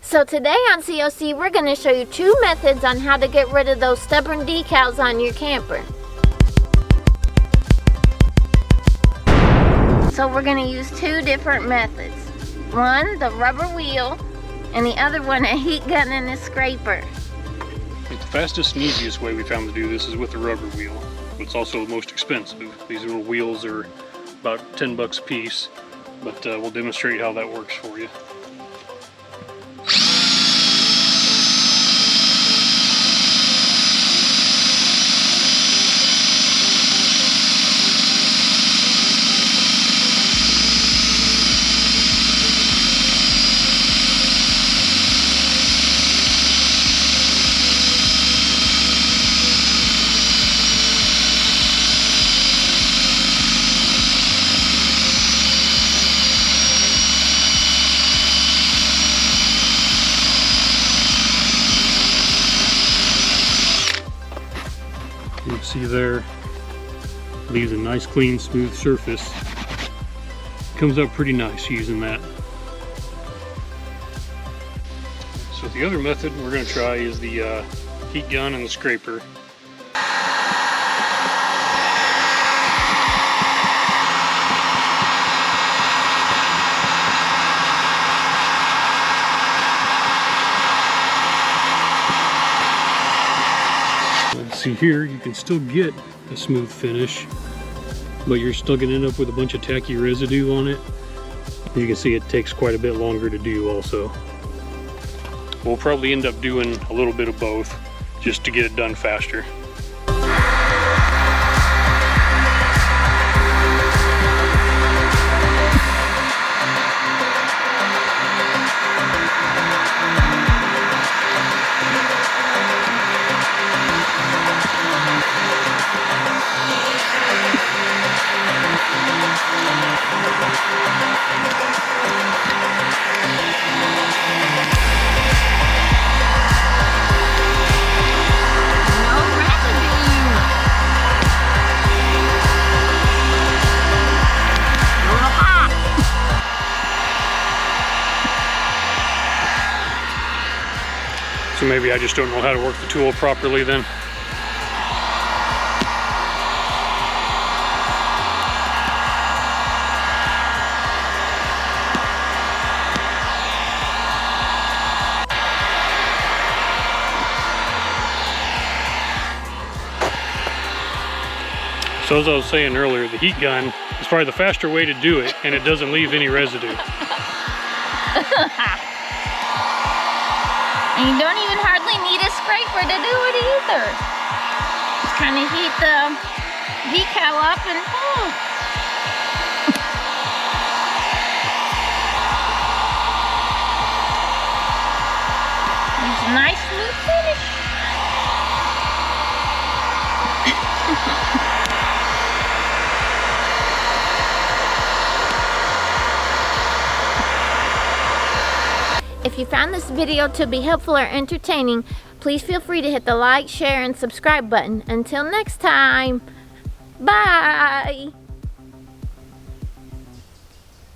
So today on COC, we're going to show you 2 methods on how to get rid of those stubborn decals on your camper. So we're going to use 2 different methods. One, the rubber wheel, and the other one, a heat gun and a scraper. The fastest and easiest way we found to do this is with the rubber wheel. It's also the most expensive. These little wheels are about 10 bucks a piece, but we'll demonstrate how that works for you. You can see there, leaves a nice clean smooth surface. Comes up pretty nice using that. So the other method we're going to try is the heat gun and the scraper. See here, you can still get a smooth finish, but you're still going to end up with a bunch of tacky residue on it. You can see it takes quite a bit longer to do also. We'll probably end up doing a little bit of both just to get it done faster. So maybe I just don't know how to work the tool properly then. So as I was saying earlier, the heat gun is probably the faster way to do it, and it doesn't leave any residue. And you don't even hardly need a scraper to do it either. Just kind of heat the decal up and boom. It's a nice smooth finish. If you found this video to be helpful or entertaining, please feel free to hit the like, share, and subscribe button. Until next time, bye!